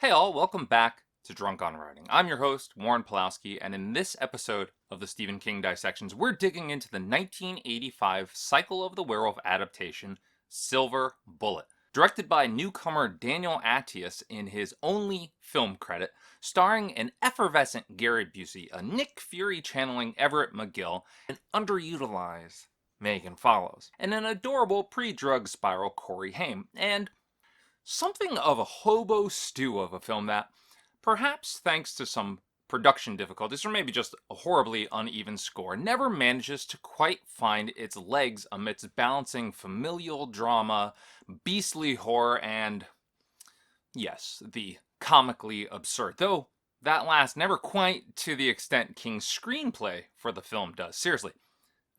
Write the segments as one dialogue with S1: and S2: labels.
S1: Hey all, welcome back to Drunk on Writing. I'm your host, Warren Pawlowski, and in this episode of the Stephen King Dissections, we're digging into the 1985 Cycle of the Werewolf adaptation, Silver Bullet. Directed by newcomer Daniel Attias in his only film credit, starring an effervescent Gary Busey, a Nick Fury channeling Everett McGill, an underutilized Megan Follows, and an adorable pre-drug spiral Corey Haim, and something of a hobo stew of a film that, perhaps thanks to some production difficulties or maybe just a horribly uneven score, never manages to quite find its legs amidst balancing familial drama, beastly horror, and, yes, the comically absurd. Though that last never quite to the extent King's screenplay for the film does. Seriously,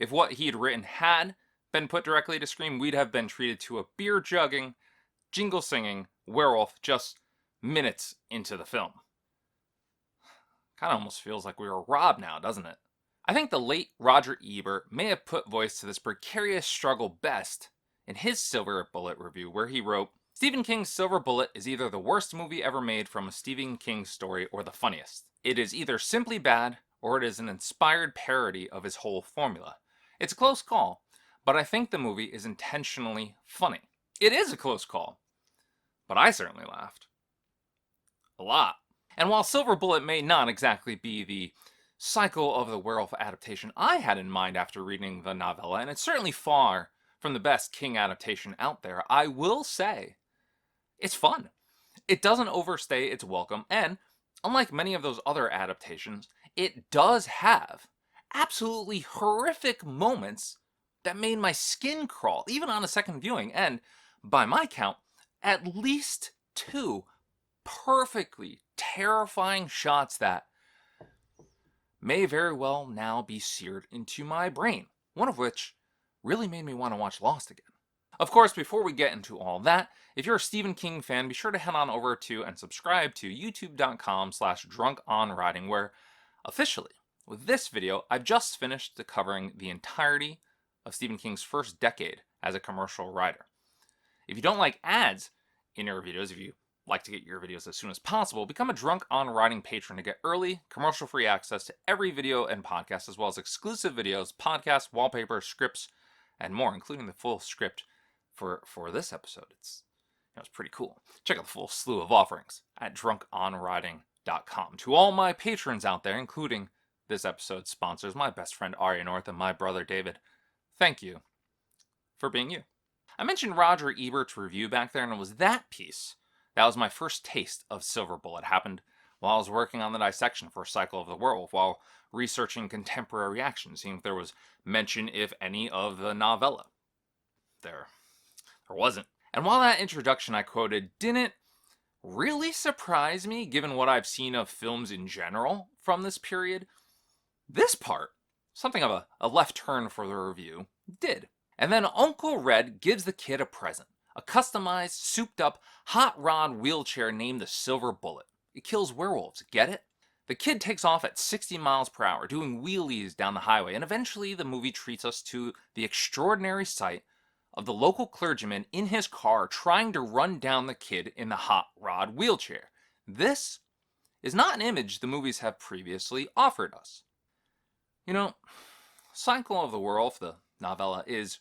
S1: if what he'd written had been put directly to screen, we'd have been treated to a beer jugging, jingle singing werewolf just minutes into the film. Kind of almost feels like we were robbed now, doesn't it? I think the late Roger Ebert may have put voice to this precarious struggle best in his Silver Bullet review, where he wrote, "Stephen King's Silver Bullet is either the worst movie ever made from a Stephen King story or the funniest. It is either simply bad or it is an inspired parody of his whole formula. It's a close call, but I think the movie is intentionally funny. It is a close call, but I certainly laughed. A lot. And while Silver Bullet may not exactly be the Cycle of the Werewolf adaptation I had in mind after reading the novella, and it's certainly far from the best King adaptation out there, I will say it's fun. It doesn't overstay its welcome, and unlike many of those other adaptations, it does have absolutely horrific moments that made my skin crawl, even on a second viewing, and by my count, at least two perfectly terrifying shots that may very well now be seared into my brain, one of which really made me want to watch Lost again. Of course, before we get into all that, if you're a Stephen King fan, be sure to head on over to and subscribe to youtube.com/drunkonwriting, where officially, with this video, I've just finished covering the entirety of Stephen King's first decade as a commercial writer. If you don't like ads in your videos, if you like to get your videos as soon as possible, become a Drunk on Writing patron to get early, commercial-free access to every video and podcast, as well as exclusive videos, podcasts, wallpaper, scripts, and more, including the full script for this episode. It's pretty cool. Check out the full slew of offerings at drunkonwriting.com. To all my patrons out there, including this episode's sponsors, my best friend Ariya and my brother David, thank you for being you. I mentioned Roger Ebert's review back there, and it was that piece that was my first taste of Silver Bullet. It happened while I was working on the dissection for Cycle of the Werewolf, while researching contemporary reaction, seeing if there was mention, if any, of the novella. There wasn't. And while that introduction I quoted didn't really surprise me, given what I've seen of films in general from this period, this part, something of a left turn for the review, did. And then Uncle Red gives the kid a present. A customized, souped-up, hot rod wheelchair named the Silver Bullet. It kills werewolves, get it? The kid takes off at 60 miles per hour, doing wheelies down the highway, and eventually the movie treats us to the extraordinary sight of the local clergyman in his car trying to run down the kid in the hot rod wheelchair. This is not an image the movies have previously offered us. Cycle of the Werewolf, the novella, is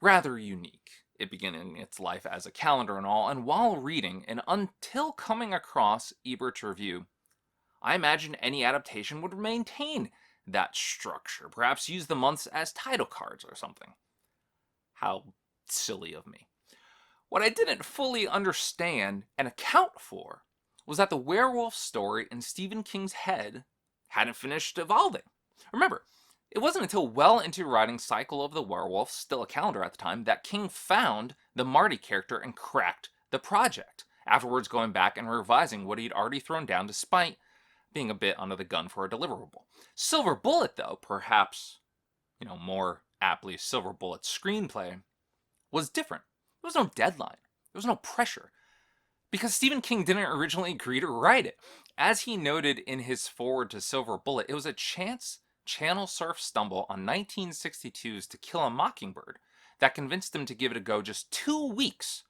S1: rather unique. It began its life as a calendar and all, and while reading, and until coming across Ebert's review, I imagined any adaptation would maintain that structure, perhaps use the months as title cards or something. How silly of me. What I didn't fully understand and account for was that the werewolf story in Stephen King's head hadn't finished evolving. Remember, it wasn't until well into writing Cycle of the Werewolf, still a calendar at the time, that King found the Marty character and cracked the project, afterwards going back and revising what he'd already thrown down despite being a bit under the gun for a deliverable. Silver Bullet, though, perhaps, more aptly Silver Bullet's screenplay, was different. There was no deadline. There was no pressure. Because Stephen King didn't originally agree to write it. As he noted in his foreword to Silver Bullet, it was a channel surf stumble on 1962's To Kill a Mockingbird that convinced him to give it a go just 2 weeks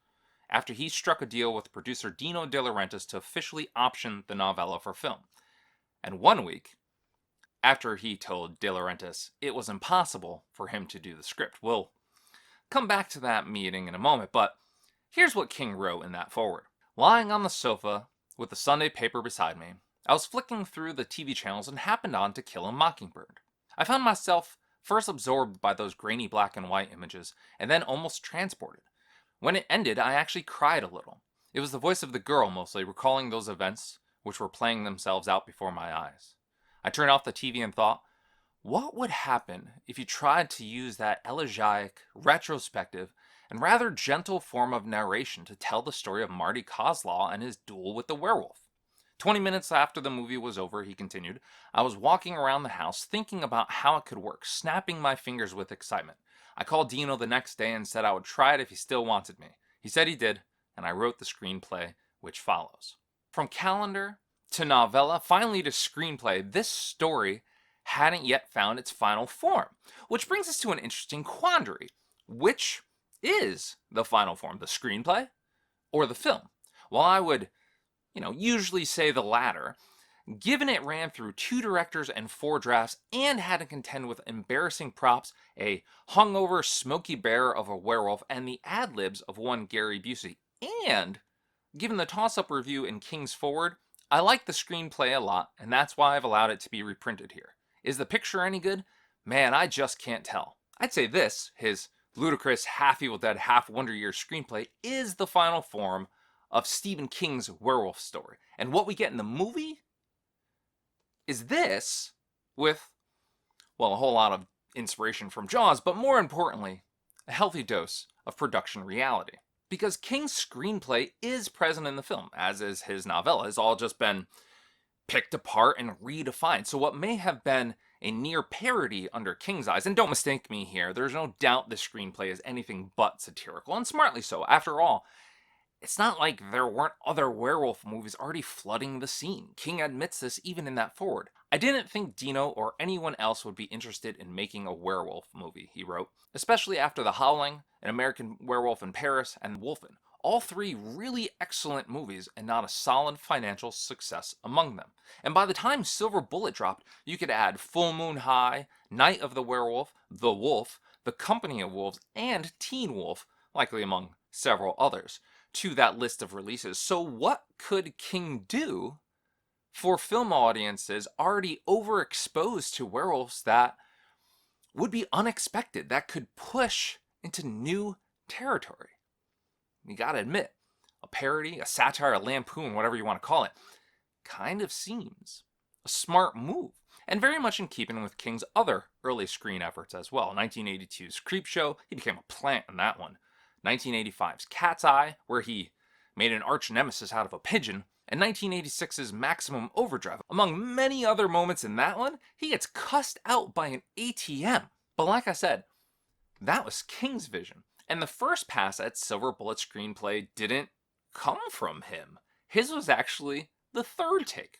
S1: after he struck a deal with producer Dino De Laurentiis to officially option the novella for film. And 1 week after he told De Laurentiis it was impossible for him to do the script. We'll come back to that meeting in a moment, but here's what King wrote in that foreword. Lying on the sofa with the Sunday paper beside me, I was flicking through the TV channels and happened on To Kill a Mockingbird. I found myself first absorbed by those grainy black and white images, and then almost transported. When it ended, I actually cried a little. It was the voice of the girl, mostly, recalling those events which were playing themselves out before my eyes. I turned off the TV and thought, what would happen if you tried to use that elegiac, retrospective, and rather gentle form of narration to tell the story of Marty Kozlaw and his duel with the werewolf? 20 minutes after the movie was over, he continued, I was walking around the house thinking about how it could work, snapping my fingers with excitement. I called Dino the next day and said I would try it if he still wanted me. He said he did, and I wrote the screenplay, which follows. From calendar to novella, finally to screenplay, this story hadn't yet found its final form, which brings us to an interesting quandary. Which is the final form, the screenplay or the film? While I would, usually say the latter, given it ran through 2 directors and 4 drafts and had to contend with embarrassing props, a hungover smoky bear of a werewolf, and the ad-libs of one Gary Busey, and given the toss-up review in King's foreword, I like the screenplay a lot, and that's why I've allowed it to be reprinted here. Is the picture any good? Man, I just can't tell. I'd say this, his ludicrous half Evil Dead, half Wonder Years screenplay, is the final form of Stephen King's werewolf story. And what we get in the movie is this, with, a whole lot of inspiration from Jaws, but more importantly, a healthy dose of production reality. Because King's screenplay is present in the film, as is his novella. It's all just been picked apart and redefined. So what may have been a near parody under King's eyes, and don't mistake me here, there's no doubt the screenplay is anything but satirical, and smartly so. After all, it's not like there weren't other werewolf movies already flooding the scene. King admits this even in that foreword. I didn't think Dino or anyone else would be interested in making a werewolf movie, he wrote, especially after The Howling, An American Werewolf in Paris, and Wolfen. All 3 really excellent movies and not a solid financial success among them. And by the time Silver Bullet dropped, you could add Full Moon High, Night of the Werewolf, The Wolf, The Company of Wolves, and Teen Wolf, likely among several others, to that list of releases. So what could King do for film audiences already overexposed to werewolves that would be unexpected, that could push into new territory? You gotta admit, a parody, a satire, a lampoon, whatever you want to call it, kind of seems a smart move, and very much in keeping with King's other early screen efforts as well. 1982's Creepshow, he became a plant in that one. 1985's Cat's Eye, where he made an arch nemesis out of a pigeon, and 1986's Maximum Overdrive. Among many other moments in that one, he gets cussed out by an ATM. But like I said, that was King's vision. And the first pass at Silver Bullet screenplay didn't come from him. His was actually the third take.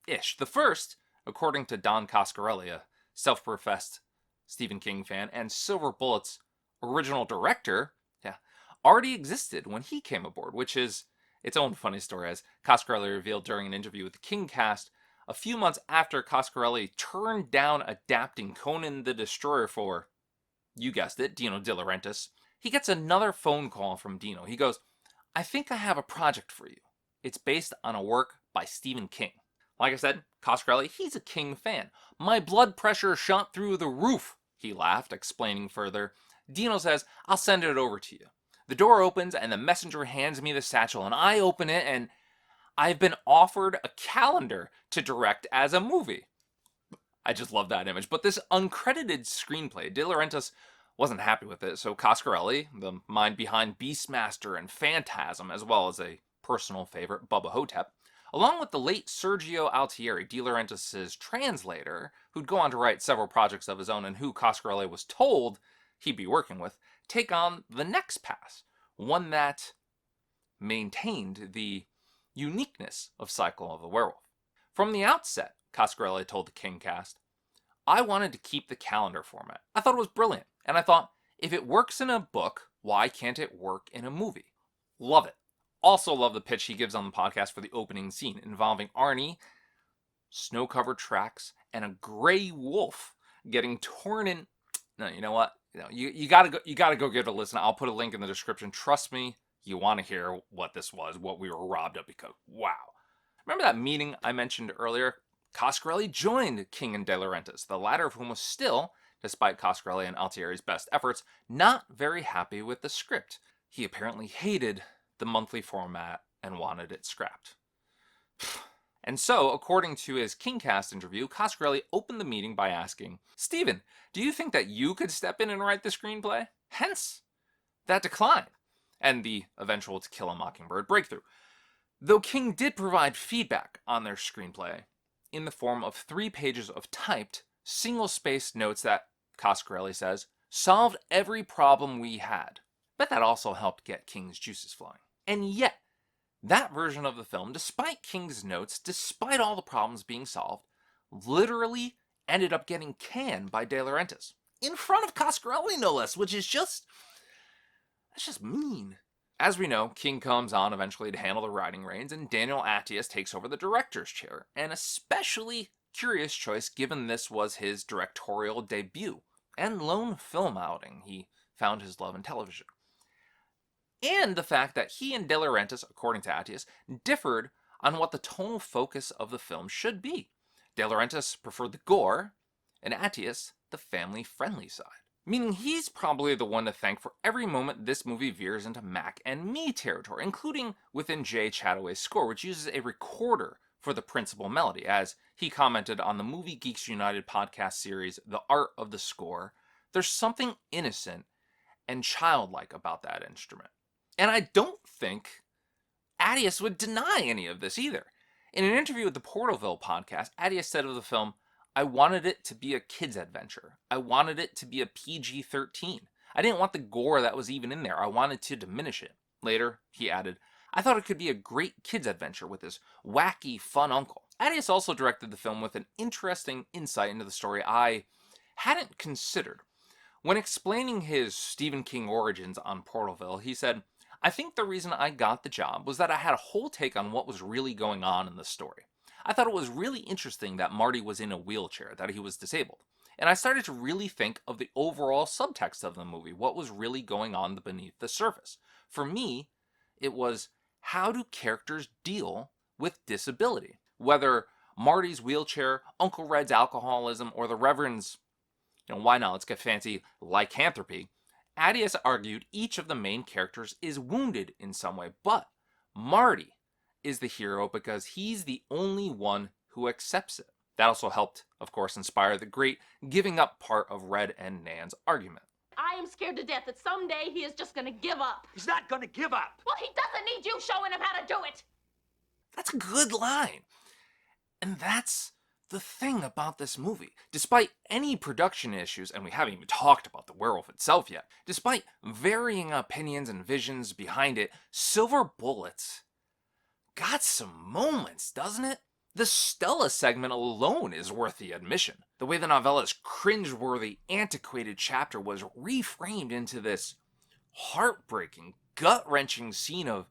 S1: The first, according to Don Coscarelli, a self-professed Stephen King fan, and Silver Bullet's original director, already existed when he came aboard, which is its own funny story, as Coscarelli revealed during an interview with the King cast a few months after Coscarelli turned down adapting Conan the Destroyer for, you guessed it, Dino De Laurentiis. He gets another phone call from Dino. He goes, I think I have a project for you. It's based on a work by Stephen King. Like I said, Coscarelli, he's a King fan. My blood pressure shot through the roof, he laughed, explaining further. Dino says, I'll send it over to you. The door opens and the messenger hands me the satchel, and I open it and I've been offered a calendar to direct as a movie. I just love that image. But this uncredited screenplay, De Laurentiis wasn't happy with it, so Coscarelli, the mind behind Beastmaster and Phantasm, as well as a personal favorite, Bubba Hotep, along with the late Sergio Altieri, De Laurentiis' translator, who'd go on to write several projects of his own and who Coscarelli was told he'd be working with, take on the next pass, one that maintained the uniqueness of Cycle of the Werewolf. From the outset, Coscarelli told the King cast, I wanted to keep the calendar format. I thought it was brilliant, and I thought, if it works in a book, why can't it work in a movie? Love it. Also love the pitch he gives on the podcast for the opening scene involving Arnie, snow-covered tracks, and a gray wolf getting torn in. No, you know what? You gotta go give it a listen. I'll put a link in the description. Trust me, you want to hear what this was, what we were robbed of, because wow. Remember that meeting I mentioned earlier? Coscarelli joined King and De Laurentiis, the latter of whom was still, despite Coscarelli and Altieri's best efforts, not very happy with the script. He apparently hated the monthly format and wanted it scrapped. And so, according to his KingCast interview, Coscarelli opened the meeting by asking, "Stephen, do you think that you could step in and write the screenplay?" Hence, that decline, and the eventual To Kill a Mockingbird breakthrough. Though King did provide feedback on their screenplay in the form of 3 pages of typed, single-spaced notes that, Coscarelli says, solved every problem we had. But that also helped get King's juices flowing. And yet, that version of the film, despite King's notes, despite all the problems being solved, literally ended up getting canned by De Laurentiis. In front of Coscarelli, no less, which is that's just mean. As we know, King comes on eventually to handle the writing reins, and Daniel Attias takes over the director's chair, an especially curious choice given this was his directorial debut and lone film outing. He found his love in television. And the fact that he and De Laurentiis, according to Attias, differed on what the tonal focus of the film should be. De Laurentiis preferred the gore, and Attias the family-friendly side. Meaning he's probably the one to thank for every moment this movie veers into Mac and me territory, including within Jay Chataway's score, which uses a recorder for the principal melody. As he commented on the Movie Geeks United podcast series, The Art of the Score, there's something innocent and childlike about that instrument. And I don't think Attias would deny any of this either. In an interview with the Portalville podcast, Attias said of the film, "I wanted it to be a kid's adventure. I wanted it to be a PG-13. I didn't want the gore that was even in there. I wanted to diminish it." Later, he added, "I thought it could be a great kid's adventure with this wacky, fun uncle." Attias also directed the film with an interesting insight into the story I hadn't considered. When explaining his Stephen King origins on Portalville, he said, "I think the reason I got the job was that I had a whole take on what was really going on in the story. I thought it was really interesting that Marty was in a wheelchair, that he was disabled. And I started to really think of the overall subtext of the movie, what was really going on beneath the surface. For me, it was, how do characters deal with disability? Whether Marty's wheelchair, Uncle Red's alcoholism, or the Reverend's, why not, let's get fancy, lycanthropy. Attias argued each of the main characters is wounded in some way, but Marty is the hero because he's the only one who accepts it." That also helped, of course, inspire the great giving up part of Red and Nan's argument.
S2: "I am scared to death that someday he is just gonna give up."
S3: He's not gonna give up.
S2: Well, he doesn't need you showing him how to do it.
S1: That's a good line. And that's the thing about this movie. Despite any production issues, and we haven't even talked about the werewolf itself yet, despite varying opinions and visions behind it, Silver Bullets got some moments, doesn't it? The Stella segment alone is worth the admission. The way the novella's cringeworthy, antiquated chapter was reframed into this heartbreaking, gut-wrenching scene of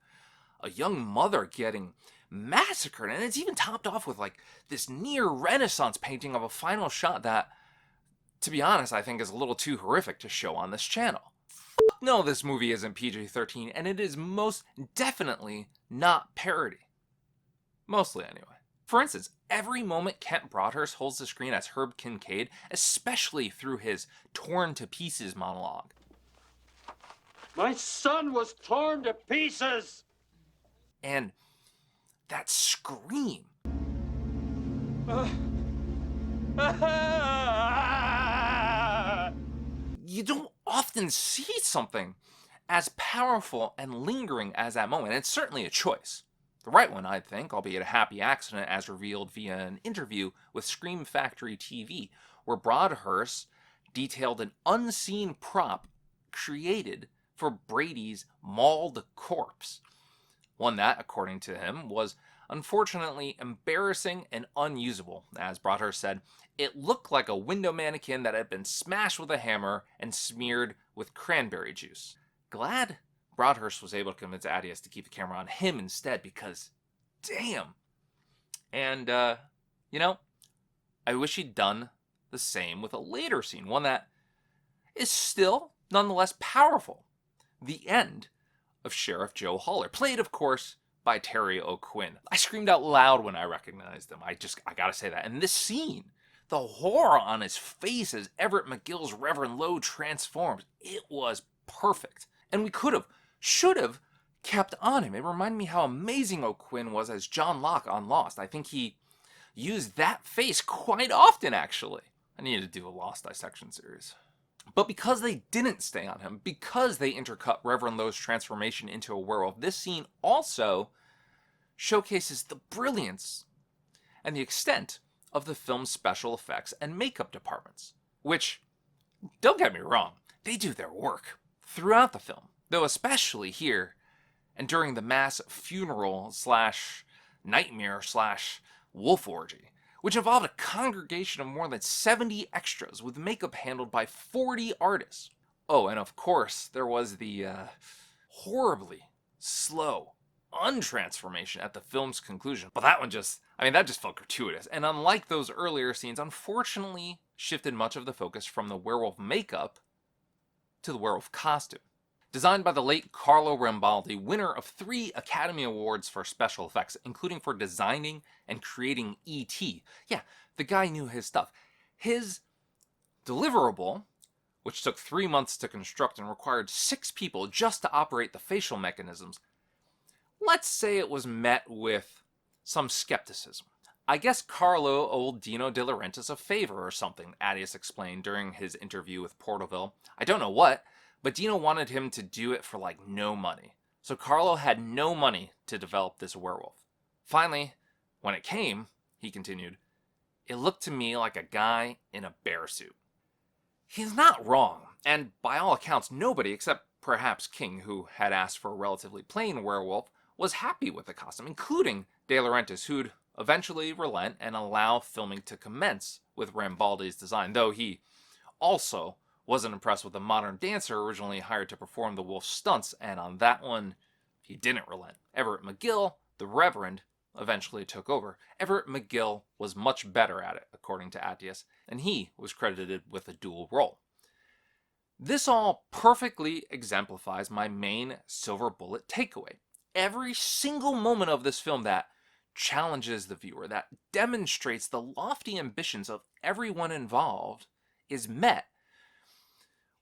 S1: a young mother getting massacred, and it's even topped off with this near Renaissance painting of a final shot that, to be honest, I think is a little too horrific to show on this channel. No, this movie isn't PG-13, and it is most definitely not parody. Mostly, anyway. For instance, every moment Kent Broadhurst holds the screen as Herb Kincaid, especially through his torn to pieces monologue.
S3: "My son was torn to pieces!"
S1: And that scream. You don't often see something as powerful and lingering as that moment. It's certainly a choice. The right one, I'd think, albeit a happy accident as revealed via an interview with Scream Factory TV, where Broadhurst detailed an unseen prop created for Brady's mauled corpse. One that, according to him, was unfortunately embarrassing and unusable. As Broadhurst said, it looked like a window mannequin that had been smashed with a hammer and smeared with cranberry juice. Glad Broadhurst was able to convince Adius to keep the camera on him instead because, damn. And, you know, I wish he'd done the same with a later scene, one that is still nonetheless powerful. The end of Sheriff Joe Haller, played, of course, by Terry O'Quinn. I screamed out loud when I recognized him. I gotta say that. And this scene, the horror on his face as Everett McGill's Reverend Lowe transforms, it was perfect. And we should have kept on him. It reminded me how amazing O'Quinn was as John Locke on Lost. I think he used that face quite often, actually. I need to do a Lost dissection series. But because they didn't stay on him, because they intercut Reverend Lowe's transformation into a werewolf, this scene also showcases the brilliance and the extent of the film's special effects and makeup departments. Which, don't get me wrong, they do their work throughout the film, though especially here and during the mass funeral / nightmare / wolf orgy, which involved a congregation of more than 70 extras with makeup handled by 40 artists. Oh, and of course, there was the horribly slow untransformation at the film's conclusion. But that just felt gratuitous. And unlike those earlier scenes, unfortunately shifted much of the focus from the werewolf makeup to the werewolf costume. Designed by the late Carlo Rambaldi, winner of 3 Academy Awards for special effects, including for designing and creating E.T. Yeah, the guy knew his stuff. His deliverable, which took 3 months to construct and required 6 people just to operate the facial mechanisms, let's say it was met with some skepticism. I guess Carlo owed Dino De Laurentiis a favor or something, Adius explained during his interview with Porterville. I don't know what, but Dino wanted him to do it for no money. So Carlo had no money to develop this werewolf. Finally, when it came, he continued, it looked to me like a guy in a bear suit. He's not wrong, and by all accounts, nobody except perhaps King, who had asked for a relatively plain werewolf, was happy with the costume, including De Laurentiis, who'd eventually relent and allow filming to commence with Rambaldi's design, though he also wasn't impressed with the modern dancer originally hired to perform the wolf stunts, and on that one, he didn't relent. Everett McGill, the Reverend, eventually took over. Everett McGill was much better at it, according to Attius, and he was credited with a dual role. This all perfectly exemplifies my main silver bullet takeaway. Every single moment of this film that challenges the viewer, that demonstrates the lofty ambitions of everyone involved, is met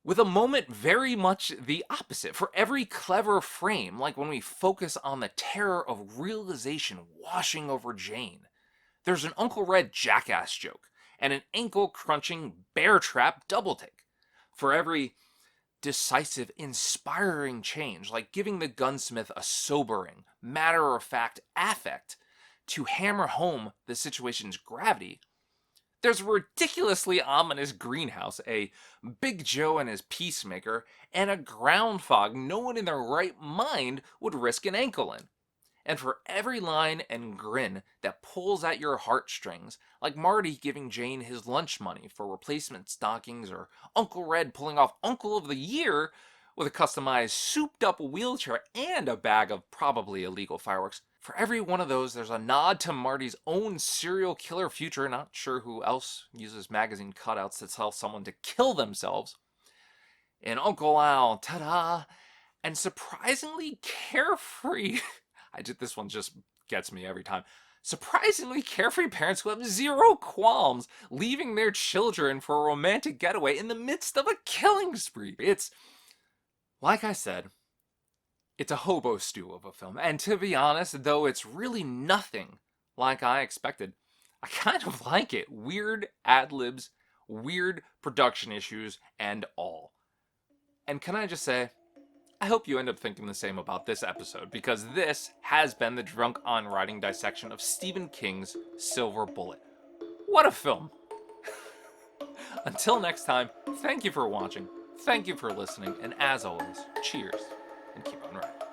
S1: with a moment very much the opposite. For every clever frame, like when we focus on the terror of realization washing over Jane, there's an Uncle Red jackass joke and an ankle-crunching bear trap double take. For every decisive, inspiring change, like giving the gunsmith a sobering, matter-of-fact affect to hammer home the situation's gravity, there's a ridiculously ominous greenhouse, a Big Joe and his peacemaker, and a ground fog no one in their right mind would risk an ankle in. And for every line and grin that pulls at your heartstrings, like Marty giving Jane his lunch money for replacement stockings, or Uncle Red pulling off Uncle of the Year with a customized souped-up wheelchair and a bag of probably illegal fireworks, for every one of those, there's a nod to Marty's own serial killer future. Not sure who else uses magazine cutouts to tell someone to kill themselves. And Uncle Al, ta-da! And surprisingly carefree... this one just gets me every time. Surprisingly carefree parents who have zero qualms leaving their children for a romantic getaway in the midst of a killing spree. It's, like I said, it's a hobo stew of a film, and to be honest, though it's really nothing like I expected, I kind of like it. Weird ad-libs, weird production issues, and all. And can I just say, I hope you end up thinking the same about this episode, because this has been the Drunk on Writing dissection of Stephen King's Silver Bullet. What a film! Until next time, thank you for watching, thank you for listening, and as always, cheers, and keep on writing.